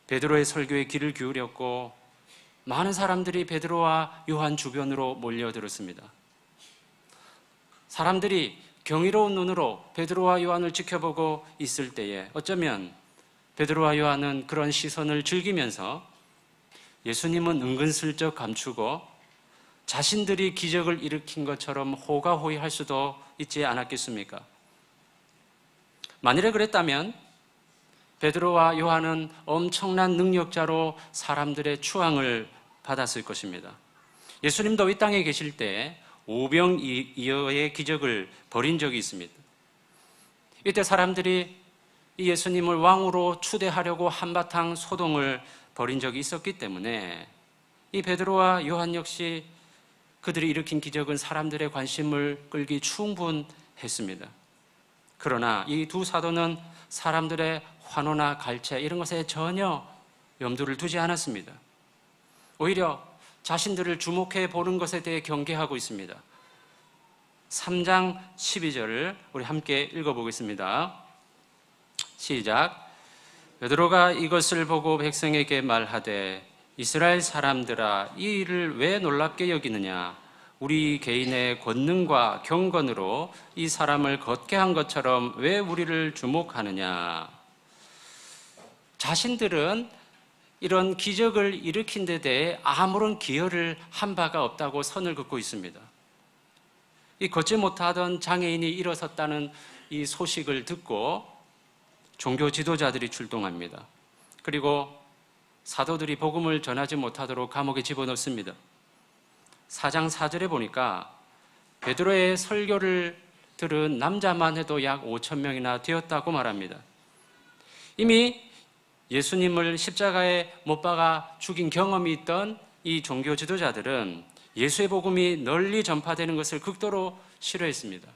베드로의 설교에 귀를 기울였고 많은 사람들이 베드로와 요한 주변으로 몰려들었습니다. 사람들이 경이로운 눈으로 베드로와 요한을 지켜보고 있을 때에 어쩌면 베드로와 요한은 그런 시선을 즐기면서 예수님은 은근슬쩍 감추고 자신들이 기적을 일으킨 것처럼 호가호위할 수도 있지 않았겠습니까? 만일에 그랬다면 베드로와 요한은 엄청난 능력자로 사람들의 추앙을 받았을 것입니다. 예수님도 이 땅에 계실 때 오병이어의 기적을 벌인 적이 있습니다. 이때 사람들이 이 예수님을 왕으로 추대하려고 한바탕 소동을 벌인 적이 있었기 때문에 이 베드로와 요한 역시 그들이 일으킨 기적은 사람들의 관심을 끌기 충분했습니다. 그러나 이 두 사도는 사람들의 환호나 갈채 이런 것에 전혀 염두를 두지 않았습니다. 오히려 자신들을 주목해 보는 것에 대해 경계하고 있습니다. 3장 12절을 우리 함께 읽어보겠습니다. 시작. 베드로가 이것을 보고 백성에게 말하되 이스라엘 사람들아 이 일을 왜 놀랍게 여기느냐? 우리 개인의 권능과 경건으로 이 사람을 걷게 한 것처럼 왜 우리를 주목하느냐? 자신들은 이런 기적을 일으킨 데 대해 아무런 기여를 한 바가 없다고 선을 긋고 있습니다. 이 걷지 못하던 장애인이 일어섰다는 이 소식을 듣고 종교 지도자들이 출동합니다. 그리고 사도들이 복음을 전하지 못하도록 감옥에 집어넣습니다. 4장 4절에 보니까 베드로의 설교를 들은 남자만 해도 약 5천 명이나 되었다고 말합니다. 이미 예수님을 십자가에 못 박아 죽인 경험이 있던 이 종교 지도자들은 예수의 복음이 널리 전파되는 것을 극도로 싫어했습니다.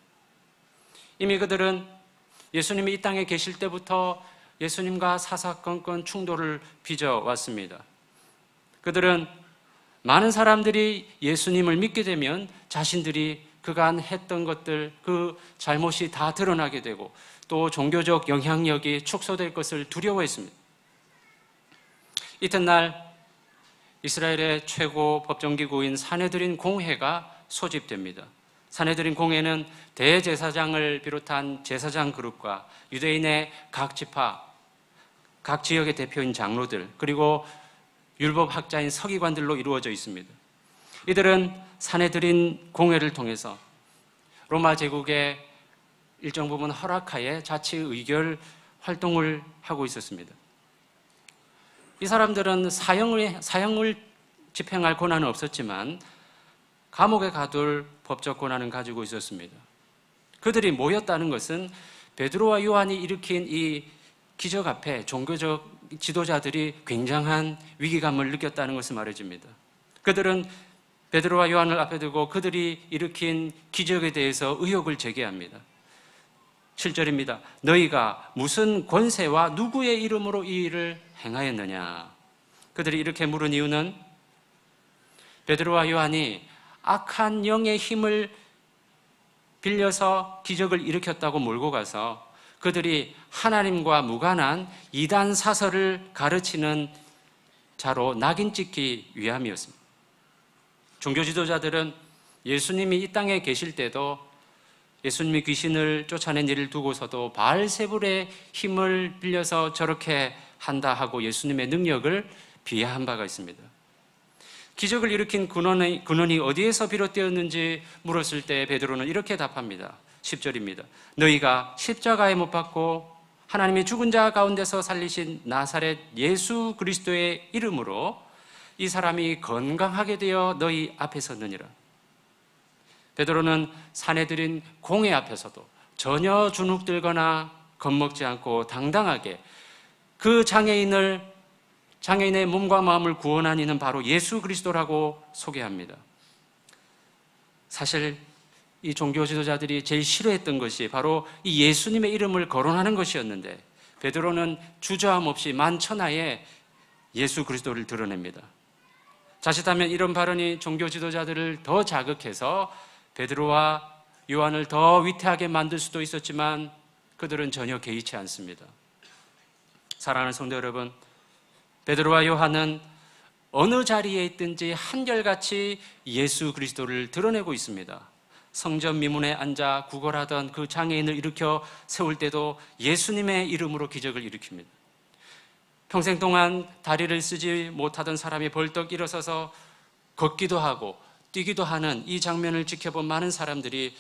이미 그들은 예수님이 이 땅에 계실 때부터 예수님과 사사건건 충돌을 빚어왔습니다. 그들은 많은 사람들이 예수님을 믿게 되면 자신들이 그간 했던 것들, 그 잘못이 다 드러나게 되고 또 종교적 영향력이 축소될 것을 두려워했습니다. 이튿날 이스라엘의 최고 법정기구인 사네드린 공회가 소집됩니다. 사네드린 공회는 대제사장을 비롯한 제사장 그룹과 유대인의 각 지파, 각 지역의 대표인 장로들, 그리고 율법학자인 서기관들로 이루어져 있습니다. 이들은 사네드린 공회를 통해서 로마 제국의 일정 부분 허락하에 자치 의결 활동을 하고 있었습니다. 이 사람들은 사형을 집행할 권한은 없었지만 감옥에 가둘 법적 권한은 가지고 있었습니다. 그들이 모였다는 것은 베드로와 요한이 일으킨 이 기적 앞에 종교적 지도자들이 굉장한 위기감을 느꼈다는 것을 말해줍니다. 그들은 베드로와 요한을 앞에 두고 그들이 일으킨 기적에 대해서 의혹을 제기합니다. 7절입니다. 너희가 무슨 권세와 누구의 이름으로 이 일을 행하였느냐? 그들이 이렇게 물은 이유는 베드로와 요한이 악한 영의 힘을 빌려서 기적을 일으켰다고 몰고 가서 그들이 하나님과 무관한 이단 사설을 가르치는 자로 낙인 찍기 위함이었습니다. 종교 지도자들은 예수님이 이 땅에 계실 때도 예수님이 귀신을 쫓아낸 일을 두고서도 바알세불의 힘을 빌려서 저렇게 한다 하고 예수님의 능력을 비하한 바가 있습니다. 기적을 일으킨 근원이 어디에서 비롯되었는지 물었을 때 베드로는 이렇게 답합니다. 10절입니다. 너희가 십자가에 못 박고 하나님이 죽은 자 가운데서 살리신 나사렛 예수 그리스도의 이름으로 이 사람이 건강하게 되어 너희 앞에 섰느니라. 베드로는 사내들인 공회 앞에서도 전혀 주눅들거나 겁먹지 않고 당당하게 그 장애인의 몸과 마음을 구원한 이는 바로 예수 그리스도라고 소개합니다. 사실 이 종교 지도자들이 제일 싫어했던 것이 바로 이 예수님의 이름을 거론하는 것이었는데 베드로는 주저함 없이 만천하에 예수 그리스도를 드러냅니다. 자칫하면 이런 발언이 종교 지도자들을 더 자극해서 베드로와 요한을 더 위태하게 만들 수도 있었지만 그들은 전혀 개의치 않습니다. 사랑하는 성도 여러분, 베드로와 요한은 어느 자리에 있든지 한결같이 예수 그리스도를 드러내고 있습니다. 성전 미문에 앉아 구걸하던 그 장애인을 일으켜 세울 때도 예수님의 이름으로 기적을 일으킵니다. 평생 동안 다리를 쓰지 못하던 사람이 벌떡 일어서서 걷기도 하고 뛰기도 하는 이 장면을 지켜본 많은 사람들이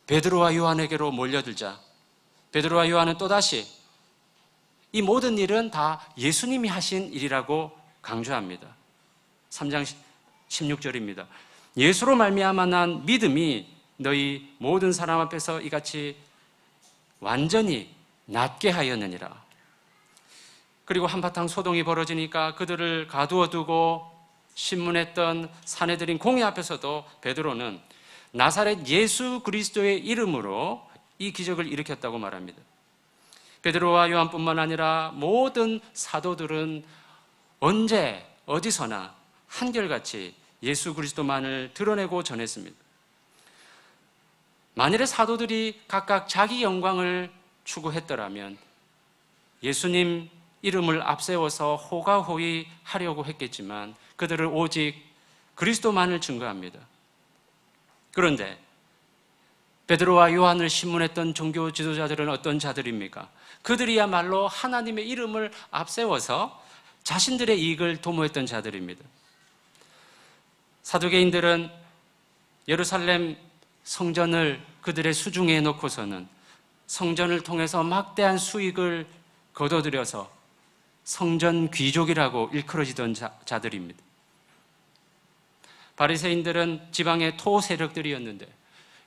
베드로와 요한에게로 몰려들자 베드로와 요한은 또다시 이 모든 일은 다 예수님이 하신 일이라고 강조합니다. 3장 16절입니다. 예수로 말미암아 난 믿음이 너희 모든 사람 앞에서 이같이 완전히 낫게 하였느니라. 그리고 한바탕 소동이 벌어지니까 그들을 가두어 두고 신문했던 사내들인 공회 앞에서도 베드로는 나사렛 예수 그리스도의 이름으로 이 기적을 일으켰다고 말합니다. 베드로와 요한뿐만 아니라 모든 사도들은 언제 어디서나 한결같이 예수 그리스도만을 드러내고 전했습니다. 만일에 사도들이 각각 자기 영광을 추구했더라면 예수님 이름을 앞세워서 호가호위 하려고 했겠지만 그들은 오직 그리스도만을 증거합니다. 그런데 베드로와 요한을 신문했던 종교 지도자들은 어떤 자들입니까? 그들이야말로 하나님의 이름을 앞세워서 자신들의 이익을 도모했던 자들입니다. 사두개인들은 예루살렘 성전을 그들의 수중에 놓고서는 성전을 통해서 막대한 수익을 거둬들여서 성전 귀족이라고 일컬어지던 자들입니다. 바리새인들은 지방의 토 세력들이었는데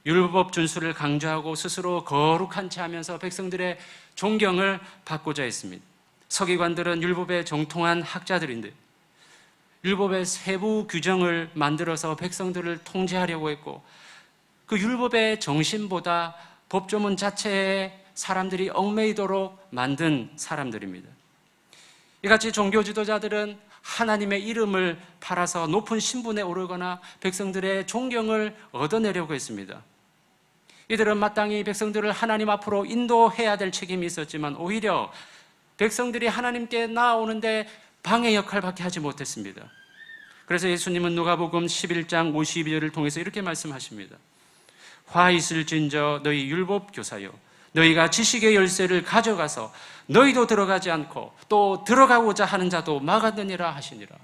율법 준수를 강조하고 스스로 거룩한 채 하면서 백성들의 존경을 받고자 했습니다. 서기관들은 율법에 정통한 학자들인데 율법의 세부 규정을 만들어서 백성들을 통제하려고 했고 그 율법의 정신보다 법조문 자체에 사람들이 얽매이도록 만든 사람들입니다. 이같이 종교 지도자들은 하나님의 이름을 팔아서 높은 신분에 오르거나 백성들의 존경을 얻어내려고 했습니다. 이들은 마땅히 백성들을 하나님 앞으로 인도해야 될 책임이 있었지만 오히려 백성들이 하나님께 나아오는데 방해 역할밖에 하지 못했습니다. 그래서 예수님은 누가복음 11장 52절을 통해서 이렇게 말씀하십니다. 화 있을진저 너희 율법 교사여 너희가 지식의 열쇠를 가져가서 너희도 들어가지 않고 또 들어가고자 하는 자도 막았느니라 하시니라.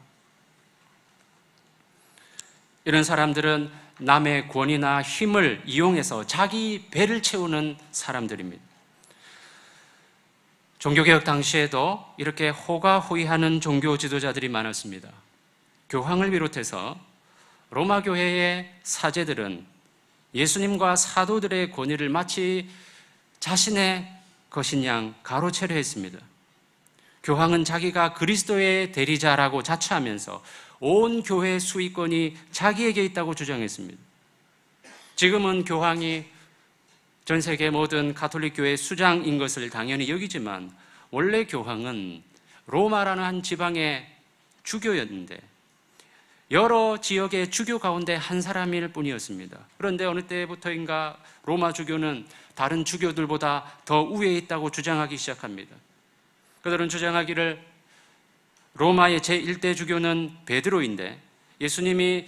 이런 사람들은 남의 권위나 힘을 이용해서 자기 배를 채우는 사람들입니다. 종교개혁 당시에도 이렇게 호가호위하는 종교 지도자들이 많았습니다. 교황을 비롯해서 로마 교회의 사제들은 예수님과 사도들의 권위를 마치 자신의 것인 양 가로채려 했습니다. 교황은 자기가 그리스도의 대리자라고 자처하면서 온 교회의 수익권이 자기에게 있다고 주장했습니다. 지금은 교황이 전 세계 모든 가톨릭 교회의 수장인 것을 당연히 여기지만 원래 교황은 로마라는 한 지방의 주교였는데 여러 지역의 주교 가운데 한 사람일 뿐이었습니다. 그런데 어느 때부터인가 로마 주교는 다른 주교들보다 더 우위에 있다고 주장하기 시작합니다. 그들은 주장하기를 로마의 제1대 주교는 베드로인데 예수님이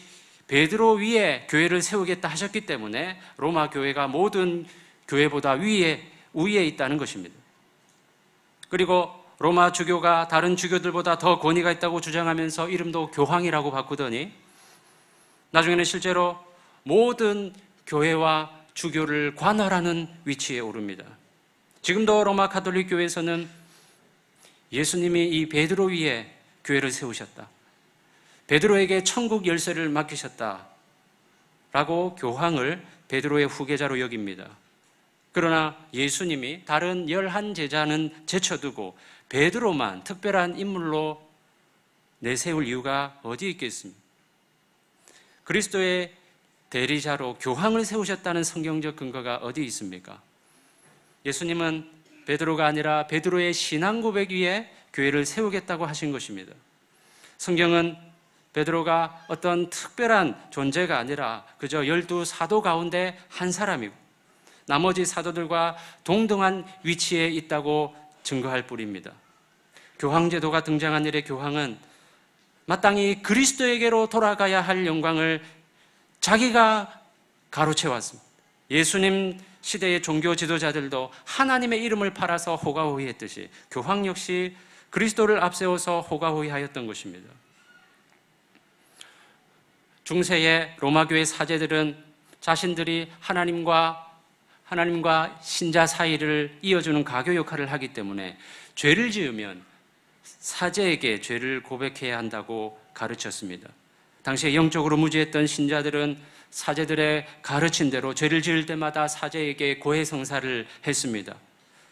베드로 위에 교회를 세우겠다 하셨기 때문에 로마 교회가 모든 교회보다 우위에 있다는 것입니다. 그리고 로마 주교가 다른 주교들보다 더 권위가 있다고 주장하면서 이름도 교황이라고 바꾸더니 나중에는 실제로 모든 교회와 주교를 관할하는 위치에 오릅니다. 지금도 로마 가톨릭 교회에서는 예수님이 이 베드로 위에 교회를 세우셨다. 베드로에게 천국 열쇠를 맡기셨다. 라고 교황을 베드로의 후계자로 여깁니다. 그러나 예수님이 다른 11제자는 제쳐두고 베드로만 특별한 인물로 내세울 이유가 어디 있겠습니까? 그리스도의 대리자로 교황을 세우셨다는 성경적 근거가 어디 있습니까? 예수님은 베드로가 아니라 베드로의 신앙 고백 위에 교회를 세우겠다고 하신 것입니다. 성경은 베드로가 어떤 특별한 존재가 아니라 그저 12사도 가운데 한 사람이고 나머지 사도들과 동등한 위치에 있다고 증거할 뿐입니다. 교황제도가 등장한 이래 교황은 마땅히 그리스도에게로 돌아가야 할 영광을 자기가 가로채왔습니다. 예수님 시대의 종교 지도자들도 하나님의 이름을 팔아서 호가호위했듯이 교황 역시 그리스도를 앞세워서 호가호위하였던 것입니다. 중세의 로마교회 사제들은 자신들이 하나님과 신자 사이를 이어주는 가교 역할을 하기 때문에 죄를 지으면 사제에게 죄를 고백해야 한다고 가르쳤습니다. 당시에 영적으로 무지했던 신자들은 사제들의 가르친 대로 죄를 지을 때마다 사제에게 고해성사를 했습니다.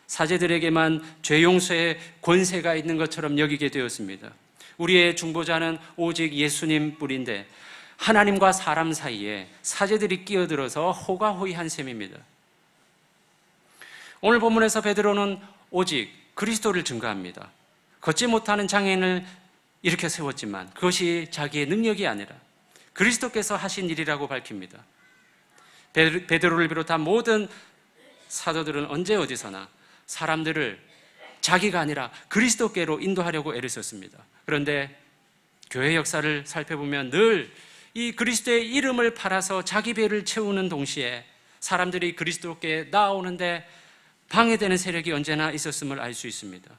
사제들에게만 죄 용서의 권세가 있는 것처럼 여기게 되었습니다. 우리의 중보자는 오직 예수님 뿐인데 하나님과 사람 사이에 사제들이 끼어들어서 호가호위한 셈입니다. 오늘 본문에서 베드로는 오직 그리스도를 증거합니다. 걷지 못하는 장애인을 일으켜 세웠지만 그것이 자기의 능력이 아니라 그리스도께서 하신 일이라고 밝힙니다. 베드로를 비롯한 모든 사도들은 언제 어디서나 사람들을 자기가 아니라 그리스도께로 인도하려고 애를 썼습니다. 그런데 교회 역사를 살펴보면 늘 이 그리스도의 이름을 팔아서 자기 배를 채우는 동시에 사람들이 그리스도께 나아오는데 방해되는 세력이 언제나 있었음을 알 수 있습니다.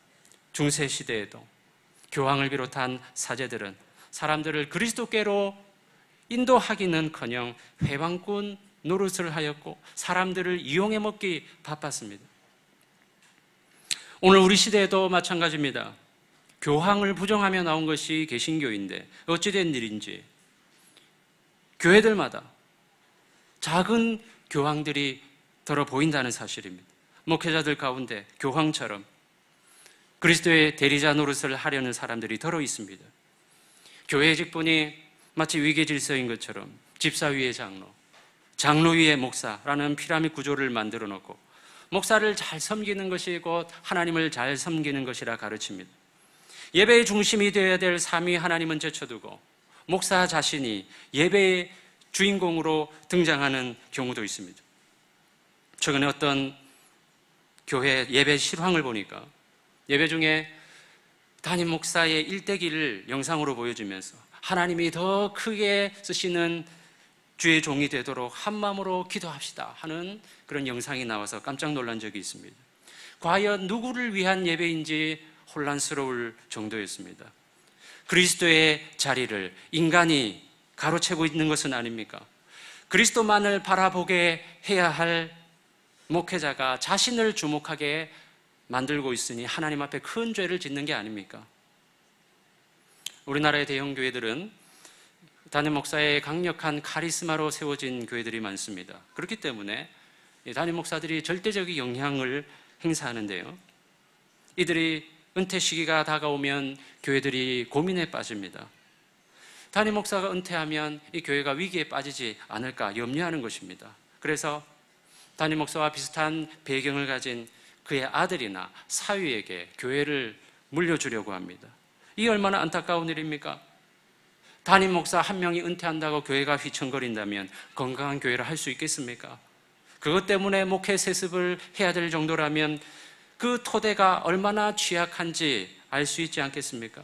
중세 시대에도 교황을 비롯한 사제들은 사람들을 그리스도께로 인도하기는커녕 회방꾼 노릇을 하였고 사람들을 이용해 먹기 바빴습니다. 오늘 우리 시대에도 마찬가지입니다. 교황을 부정하며 나온 것이 개신교인데 어찌된 일인지 교회들마다 작은 교황들이 더러 보인다는 사실입니다. 목회자들 가운데 교황처럼 그리스도의 대리자 노릇을 하려는 사람들이 더러 있습니다. 교회의 직분이 마치 위계 질서인 것처럼 집사 위에 장로, 장로 위에 목사라는 피라미드 구조를 만들어 놓고 목사를 잘 섬기는 것이 곧 하나님을 잘 섬기는 것이라 가르칩니다. 예배의 중심이 되어야 될 삼위 하나님은 제쳐두고 목사 자신이 예배의 주인공으로 등장하는 경우도 있습니다. 최근에 어떤 교회 예배 실황을 보니까 예배 중에 담임 목사의 일대기를 영상으로 보여주면서 하나님이 더 크게 쓰시는 주의 종이 되도록 한마음으로 기도합시다 하는 그런 영상이 나와서 깜짝 놀란 적이 있습니다. 과연 누구를 위한 예배인지 혼란스러울 정도였습니다. 그리스도의 자리를 인간이 가로채고 있는 것은 아닙니까? 그리스도만을 바라보게 해야 할 목회자가 자신을 주목하게 만들고 있으니 하나님 앞에 큰 죄를 짓는 게 아닙니까? 우리나라의 대형 교회들은 담임 목사의 강력한 카리스마로 세워진 교회들이 많습니다. 그렇기 때문에 담임 목사들이 절대적인 영향을 행사하는데요. 이들이 은퇴 시기가 다가오면 교회들이 고민에 빠집니다. 담임 목사가 은퇴하면 이 교회가 위기에 빠지지 않을까 염려하는 것입니다. 그래서 담임 목사와 비슷한 배경을 가진 그의 아들이나 사위에게 교회를 물려주려고 합니다. 이 얼마나 안타까운 일입니까? 담임 목사 한 명이 은퇴한다고 교회가 휘청거린다면 건강한 교회를 할 수 있겠습니까? 그것 때문에 목회 세습을 해야 될 정도라면 그 토대가 얼마나 취약한지 알 수 있지 않겠습니까?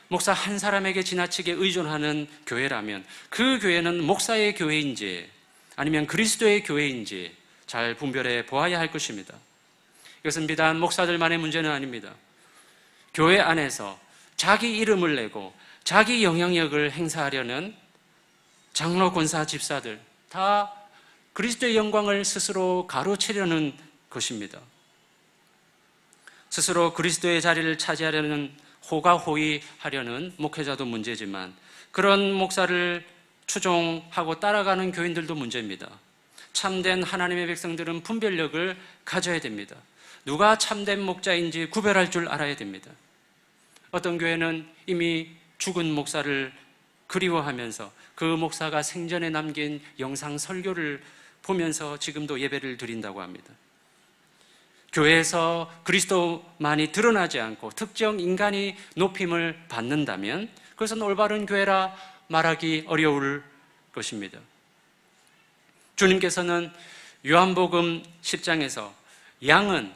목사 한 사람에게 지나치게 의존하는 교회라면 그 교회는 목사의 교회인지 아니면 그리스도의 교회인지 잘 분별해 보아야 할 것입니다. 이것은 비단 목사들만의 문제는 아닙니다. 교회 안에서 자기 이름을 내고 자기 영향력을 행사하려는 장로, 권사, 집사들 다 그리스도의 영광을 스스로 가로채려는 것입니다. 스스로 그리스도의 자리를 차지하려는 호가호위하려는 목회자도 문제지만 그런 목사를 추종하고 따라가는 교인들도 문제입니다. 참된 하나님의 백성들은 분별력을 가져야 됩니다. 누가 참된 목자인지 구별할 줄 알아야 됩니다. 어떤 교회는 이미 죽은 목사를 그리워하면서 그 목사가 생전에 남긴 영상 설교를 보면서 지금도 예배를 드린다고 합니다. 교회에서 그리스도만이 드러나지 않고 특정 인간이 높임을 받는다면 그것은 올바른 교회라 말하기 어려울 것입니다. 주님께서는 요한복음 10장에서 양은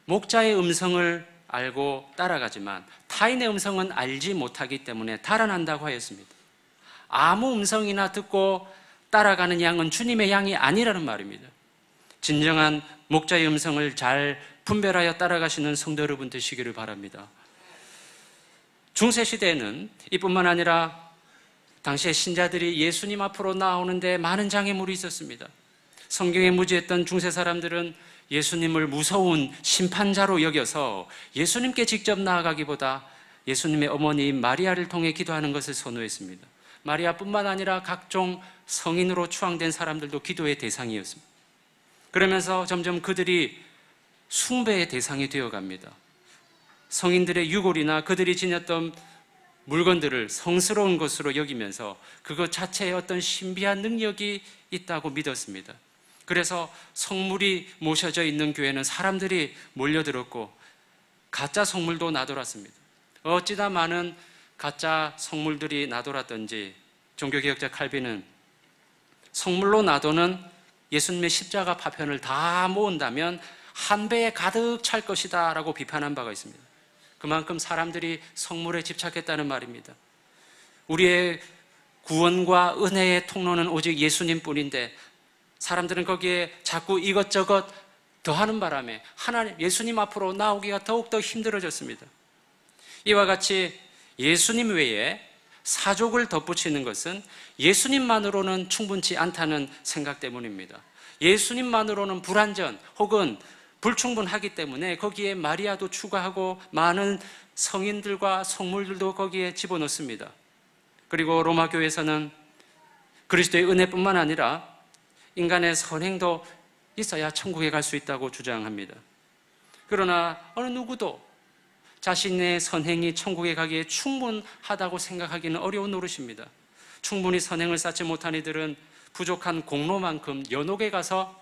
목자의 음성을 알고 따라가지만 타인의 음성은 알지 못하기 때문에 달아난다고 하였습니다. 아무 음성이나 듣고 따라가는 양은 주님의 양이 아니라는 말입니다. 진정한 목자의 음성을 잘 분별하여 따라가시는 성도 여러분 되시기를 바랍니다. 중세시대에는 이뿐만 아니라 당시에 신자들이 예수님 앞으로 나오는데 많은 장애물이 있었습니다. 성경에 무지했던 중세 사람들은 예수님을 무서운 심판자로 여겨서 예수님께 직접 나아가기보다 예수님의 어머니 마리아를 통해 기도하는 것을 선호했습니다. 마리아뿐만 아니라 각종 성인으로 추앙된 사람들도 기도의 대상이었습니다. 그러면서 점점 그들이 숭배의 대상이 되어갑니다. 성인들의 유골이나 그들이 지녔던 물건들을 성스러운 것으로 여기면서 그것 자체에 어떤 신비한 능력이 있다고 믿었습니다. 그래서 성물이 모셔져 있는 교회는 사람들이 몰려들었고 가짜 성물도 나돌았습니다. 어찌나 많은 가짜 성물들이 나돌았던지 종교개혁자 칼빈은 성물로 나도는 예수님의 십자가 파편을 다 모은다면 한 배에 가득 찰 것이다 라고 비판한 바가 있습니다. 그만큼 사람들이 성물에 집착했다는 말입니다. 우리의 구원과 은혜의 통로는 오직 예수님뿐인데 사람들은 거기에 자꾸 이것저것 더하는 바람에 하나님, 예수님 앞으로 나오기가 더욱더 힘들어졌습니다. 이와 같이 예수님 외에 사족을 덧붙이는 것은 예수님만으로는 충분치 않다는 생각 때문입니다. 예수님만으로는 불완전 혹은 불충분하기 때문에 거기에 마리아도 추가하고 많은 성인들과 성물들도 거기에 집어넣습니다. 그리고 로마 교회에서는 그리스도의 은혜뿐만 아니라 인간의 선행도 있어야 천국에 갈 수 있다고 주장합니다. 그러나 어느 누구도 자신의 선행이 천국에 가기에 충분하다고 생각하기는 어려운 노릇입니다. 충분히 선행을 쌓지 못한 이들은 부족한 공로만큼 연옥에 가서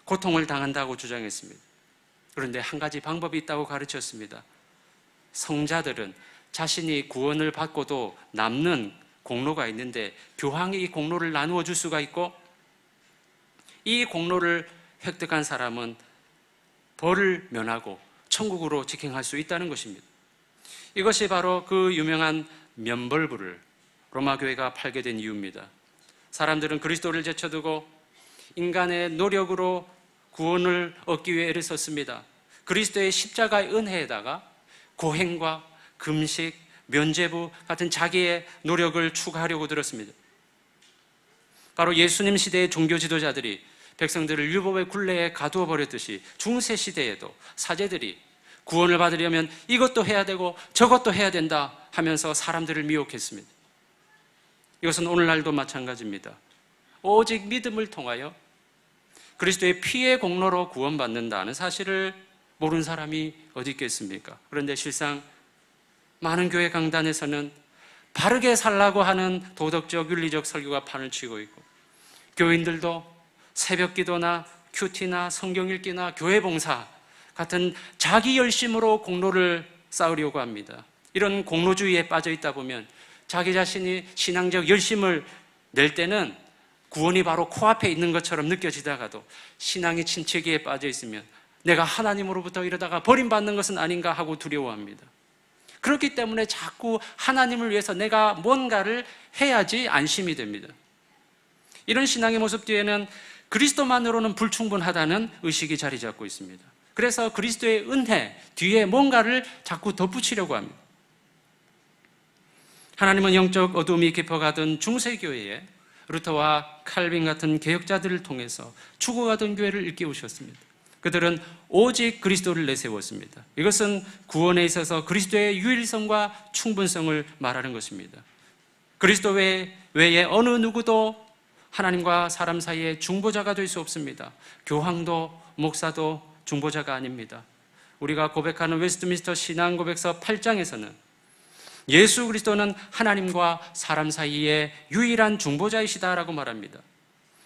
고통을 당한다고 주장했습니다. 그런데 한 가지 방법이 있다고 가르쳤습니다. 성자들은 자신이 구원을 받고도 남는 공로가 있는데 교황이 이 공로를 나누어 줄 수가 있고 이 공로를 획득한 사람은 벌을 면하고 천국으로 직행할 수 있다는 것입니다. 이것이 바로 그 유명한 면벌부를 로마 교회가 팔게 된 이유입니다. 사람들은 그리스도를 제쳐두고 인간의 노력으로 구원을 얻기 위해 애를 썼습니다. 그리스도의 십자가의 은혜에다가 고행과 금식, 면죄부 같은 자기의 노력을 추가하려고 들었습니다. 바로 예수님 시대의 종교 지도자들이 백성들을 율법의 굴레에 가두어 버렸듯이 중세 시대에도 사제들이 구원을 받으려면 이것도 해야 되고 저것도 해야 된다 하면서 사람들을 미혹했습니다. 이것은 오늘날도 마찬가지입니다. 오직 믿음을 통하여 그리스도의 피의 공로로 구원받는다는 사실을 모르는 사람이 어디 있겠습니까? 그런데 실상 많은 교회 강단에서는 바르게 살라고 하는 도덕적, 윤리적 설교가 판을 치고 있고 교인들도 새벽 기도나 큐티나 성경 읽기나 교회 봉사 같은 자기 열심으로 공로를 쌓으려고 합니다. 이런 공로주의에 빠져 있다 보면 자기 자신이 신앙적 열심을 낼 때는 구원이 바로 코앞에 있는 것처럼 느껴지다가도 신앙의 침체기에 빠져 있으면 내가 하나님으로부터 이러다가 버림받는 것은 아닌가 하고 두려워합니다. 그렇기 때문에 자꾸 하나님을 위해서 내가 뭔가를 해야지 안심이 됩니다. 이런 신앙의 모습 뒤에는 그리스도만으로는 불충분하다는 의식이 자리 잡고 있습니다. 그래서 그리스도의 은혜 뒤에 뭔가를 자꾸 덧붙이려고 합니다. 하나님은 영적 어둠이 깊어가던 중세교회에 루터와 칼빈 같은 개혁자들을 통해서 죽어가던 교회를 일깨우셨습니다. 그들은 오직 그리스도를 내세웠습니다. 이것은 구원에 있어서 그리스도의 유일성과 충분성을 말하는 것입니다. 그리스도 외에 어느 누구도 하나님과 사람 사이에 중보자가 될 수 없습니다. 교황도 목사도 중보자가 아닙니다. 우리가 고백하는 웨스트민스터 신앙고백서 8장에서는 예수 그리스도는 하나님과 사람 사이의 유일한 중보자이시다라고 말합니다.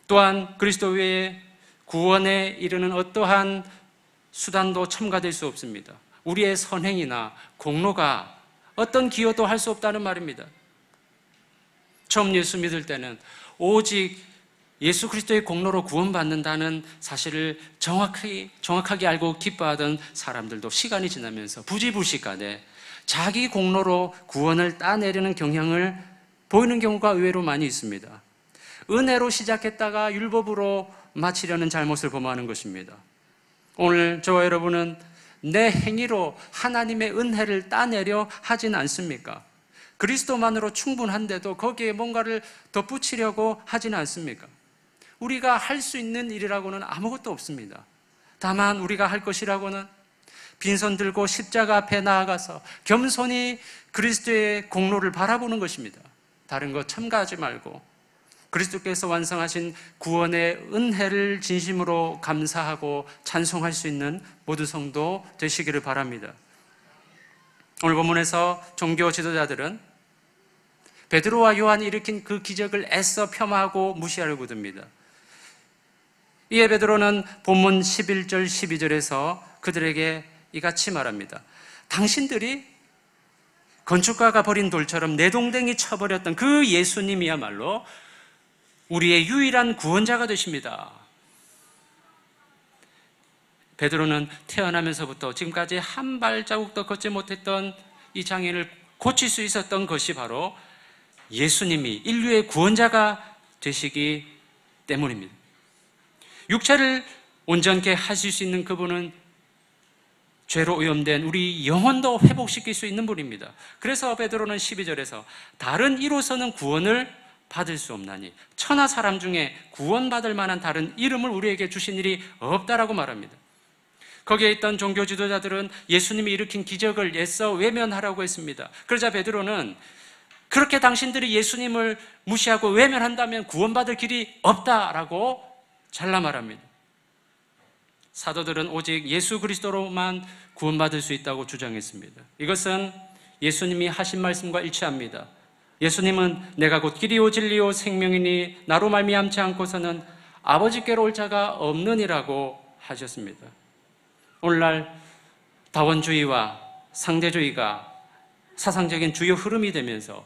또한 그리스도 외에 구원에 이르는 어떠한 수단도 첨가될 수 없습니다. 우리의 선행이나 공로가 어떤 기여도 할 수 없다는 말입니다. 처음 예수 믿을 때는 오직 예수 그리스도의 공로로 구원받는다는 사실을 정확하게 알고 기뻐하던 사람들도 시간이 지나면서 부지불식간에 자기 공로로 구원을 따내려는 경향을 보이는 경우가 의외로 많이 있습니다. 은혜로 시작했다가 율법으로 마치려는 잘못을 범하는 것입니다. 오늘 저와 여러분은 내 행위로 하나님의 은혜를 따내려 하진 않습니까? 그리스도만으로 충분한데도 거기에 뭔가를 덧붙이려고 하지는 않습니까? 우리가 할 수 있는 일이라고는 아무것도 없습니다. 다만 우리가 할 것이라고는 빈손 들고 십자가 앞에 나아가서 겸손히 그리스도의 공로를 바라보는 것입니다. 다른 거 첨가하지 말고 그리스도께서 완성하신 구원의 은혜를 진심으로 감사하고 찬송할 수 있는 모든 성도 되시기를 바랍니다. 오늘 본문에서 종교 지도자들은 베드로와 요한이 일으킨 그 기적을 애써 폄하하고 무시하려고 듭니다. 이에 베드로는 본문 11절 12절에서 그들에게 이같이 말합니다. 당신들이 건축가가 버린 돌처럼 내동댕이 쳐버렸던 그 예수님이야말로 우리의 유일한 구원자가 되십니다. 베드로는 태어나면서부터 지금까지 한 발자국도 걷지 못했던 이 장애인을 고칠 수 있었던 것이 바로 예수님이 인류의 구원자가 되시기 때문입니다. 육체를 온전케 하실 수 있는 그분은 죄로 오염된 우리 영혼도 회복시킬 수 있는 분입니다. 그래서 베드로는 12절에서 다른 이로서는 구원을 받을 수 없나니 천하 사람 중에 구원받을 만한 다른 이름을 우리에게 주신 일이 없다라고 말합니다. 거기에 있던 종교 지도자들은 예수님이 일으킨 기적을 애써 외면하라고 했습니다. 그러자 베드로는 그렇게 당신들이 예수님을 무시하고 외면한다면 구원받을 길이 없다라고 잘라 말합니다. 사도들은 오직 예수 그리스도로만 구원받을 수 있다고 주장했습니다. 이것은 예수님이 하신 말씀과 일치합니다. 예수님은 내가 곧 길이요 진리요 생명이니 나로 말미암지 않고서는 아버지께로 올 자가 없느니라고 하셨습니다. 오늘날 다원주의와 상대주의가 사상적인 주요 흐름이 되면서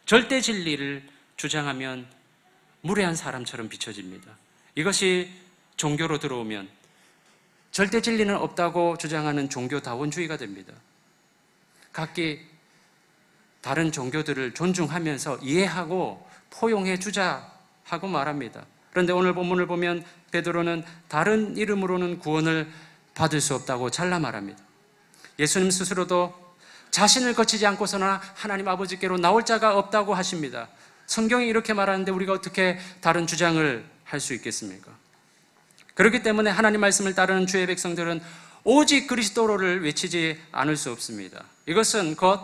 절대 진리를 주장하면 무례한 사람처럼 비춰집니다. 이것이 종교로 들어오면 절대 진리는 없다고 주장하는 종교다원주의가 됩니다. 각기 다른 종교들을 존중하면서 이해하고 포용해 주자 하고 말합니다. 그런데 오늘 본문을 보면 베드로는 다른 이름으로는 구원을 받을 수 없다고 잘라 말합니다. 예수님 스스로도 자신을 거치지 않고서나 하나님 아버지께로 나올 자가 없다고 하십니다. 성경이 이렇게 말하는데 우리가 어떻게 다른 주장을 할 수 있겠습니까? 그렇기 때문에 하나님 말씀을 따르는 주의 백성들은 오직 그리스도로를 외치지 않을 수 없습니다. 이것은 곧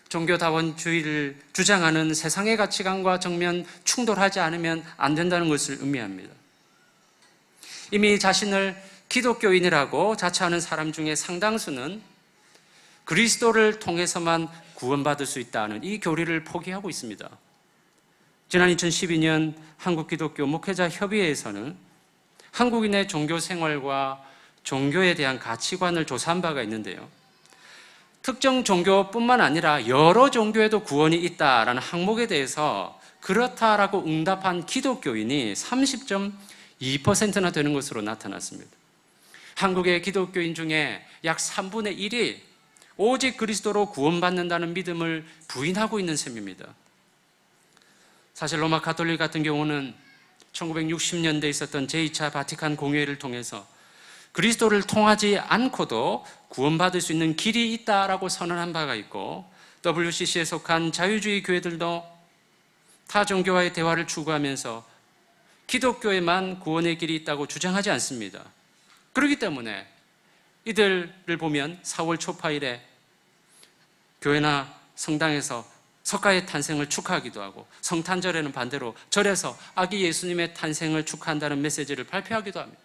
종교다원주의를 주장하는 세상의 가치관과 정면 충돌하지 않으면 안 된다는 것을 의미합니다. 이미 자신을 기독교인이라고 자처하는 사람 중에 상당수는 그리스도를 통해서만 구원받을 수 있다는 이 교리를 포기하고 있습니다. 지난 2012년 한국기독교 목회자 협의회에서는 한국인의 종교 생활과 종교에 대한 가치관을 조사한 바가 있는데요. 특정 종교뿐만 아니라 여러 종교에도 구원이 있다라는 항목에 대해서 그렇다라고 응답한 기독교인이 30.2%나 되는 것으로 나타났습니다. 한국의 기독교인 중에 약 3분의 1이 오직 그리스도로 구원받는다는 믿음을 부인하고 있는 셈입니다. 사실 로마 가톨릭 같은 경우는 1960년대에 있었던 제2차 바티칸 공회를 통해서 그리스도를 통하지 않고도 구원받을 수 있는 길이 있다라고 선언한 바가 있고, WCC에 속한 자유주의 교회들도 타 종교와의 대화를 추구하면서 기독교에만 구원의 길이 있다고 주장하지 않습니다. 그렇기 때문에 이들을 보면 4월 초파일에 교회나 성당에서 석가의 탄생을 축하하기도 하고, 성탄절에는 반대로 절에서 아기 예수님의 탄생을 축하한다는 메시지를 발표하기도 합니다.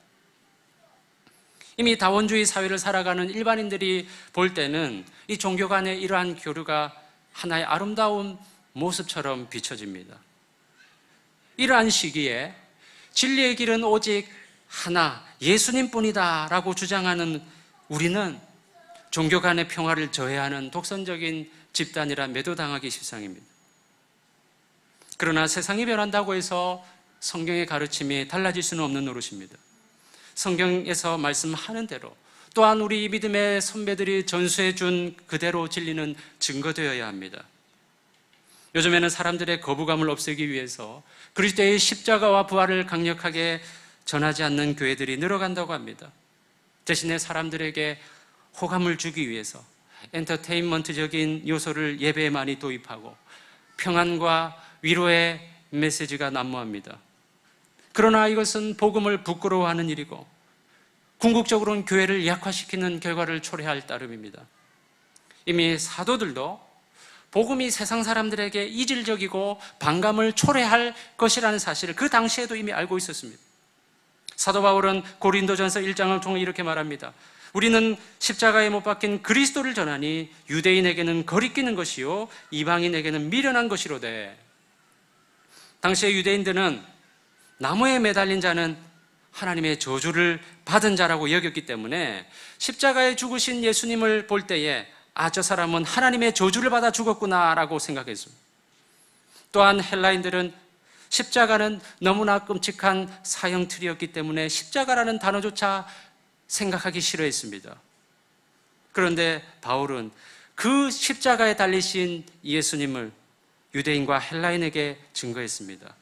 이미 다원주의 사회를 살아가는 일반인들이 볼 때는 이 종교 간의 이러한 교류가 하나의 아름다운 모습처럼 비춰집니다. 이러한 시기에 진리의 길은 오직 하나, 예수님뿐이다 라고 주장하는 우리는 종교 간의 평화를 저해하는 독선적인 집단이라 매도당하기 십상입니다. 그러나 세상이 변한다고 해서 성경의 가르침이 달라질 수는 없는 노릇입니다. 성경에서 말씀하는 대로, 또한 우리 믿음의 선배들이 전수해 준 그대로 진리는 증거되어야 합니다. 요즘에는 사람들의 거부감을 없애기 위해서 그리스도의 십자가와 부활을 강력하게 전하지 않는 교회들이 늘어간다고 합니다. 대신에 사람들에게 호감을 주기 위해서 엔터테인먼트적인 요소를 예배에 많이 도입하고 평안과 위로의 메시지가 난무합니다. 그러나 이것은 복음을 부끄러워하는 일이고 궁극적으로는 교회를 약화시키는 결과를 초래할 따름입니다. 이미 사도들도 복음이 세상 사람들에게 이질적이고 반감을 초래할 것이라는 사실을 그 당시에도 이미 알고 있었습니다. 사도 바울은 고린도전서 1장을 통해 이렇게 말합니다. 우리는 십자가에 못 박힌 그리스도를 전하니 유대인에게는 거리끼는 것이요 이방인에게는 미련한 것이로되. 당시의 유대인들은 나무에 매달린 자는 하나님의 저주를 받은 자라고 여겼기 때문에 십자가에 죽으신 예수님을 볼 때에 저 사람은 하나님의 저주를 받아 죽었구나라고 생각했습니다. 또한 헬라인들은 십자가는 너무나 끔찍한 사형틀이었기 때문에 십자가라는 단어조차 생각하기 싫어했습니다. 그런데 바울은 그 십자가에 달리신 예수님을 유대인과 헬라인에게 증거했습니다.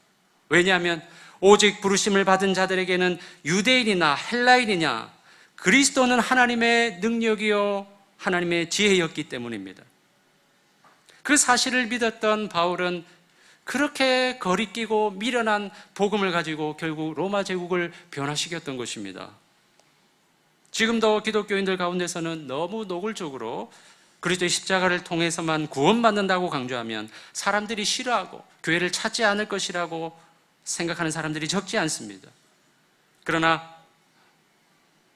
왜냐하면 오직 부르심을 받은 자들에게는 유대인이나 헬라인이냐 그리스도는 하나님의 능력이요 하나님의 지혜였기 때문입니다. 그 사실을 믿었던 바울은 그렇게 거리끼고 미련한 복음을 가지고 결국 로마 제국을 변화시켰던 것입니다. 지금도 기독교인들 가운데서는 너무 노골적으로 그리스도의 십자가를 통해서만 구원받는다고 강조하면 사람들이 싫어하고 교회를 찾지 않을 것이라고 생각하는 사람들이 적지 않습니다. 그러나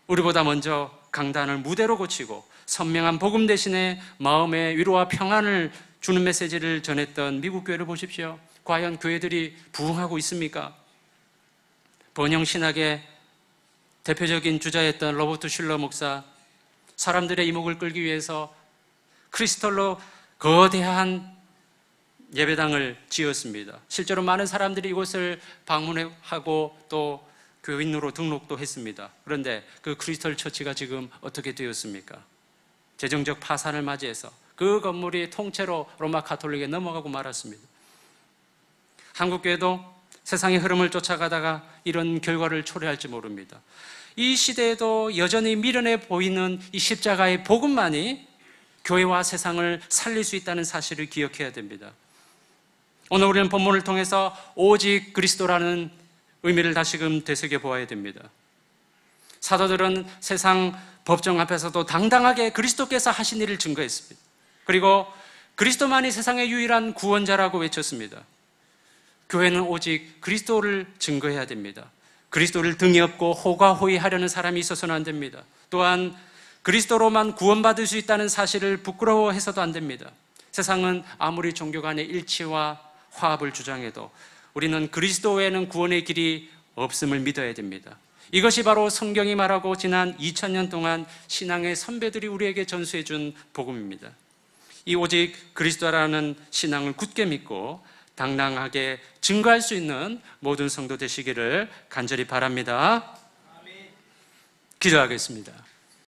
우리보다 먼저 강단을 무대로 고치고 선명한 복음 대신에 마음의 위로와 평안을 주는 메시지를 전했던 미국 교회를 보십시오. 과연 교회들이 부흥하고 있습니까? 번영신학의 대표적인 주자였던 로버트 슐러 목사, 사람들의 이목을 끌기 위해서 크리스털로 거대한 예배당을 지었습니다. 실제로 많은 사람들이 이곳을 방문하고 또 교인으로 등록도 했습니다. 그런데 그 크리스털 처치가 지금 어떻게 되었습니까? 재정적 파산을 맞이해서 그 건물이 통째로 로마 가톨릭에 넘어가고 말았습니다. 한국교회도 세상의 흐름을 쫓아가다가 이런 결과를 초래할지 모릅니다. 이 시대에도 여전히 미련해 보이는 이 십자가의 복음만이 교회와 세상을 살릴 수 있다는 사실을 기억해야 됩니다. 오늘 우리는 본문을 통해서 오직 그리스도라는 의미를 다시금 되새겨 보아야 됩니다. 사도들은 세상 법정 앞에서도 당당하게 그리스도께서 하신 일을 증거했습니다. 그리고 그리스도만이 세상의 유일한 구원자라고 외쳤습니다. 교회는 오직 그리스도를 증거해야 됩니다. 그리스도를 등에 업고 호가호위하려는 사람이 있어서는 안 됩니다. 또한 그리스도로만 구원받을 수 있다는 사실을 부끄러워해서도 안 됩니다. 세상은 아무리 종교 간의 일치와 화합을 주장해도 우리는 그리스도 외에는 구원의 길이 없음을 믿어야 됩니다. 이것이 바로 성경이 말하고 지난 2000년 동안 신앙의 선배들이 우리에게 전수해 준 복음입니다. 이 오직 그리스도라는 신앙을 굳게 믿고 당당하게 증거할 수 있는 모든 성도 되시기를 간절히 바랍니다. 기도하겠습니다.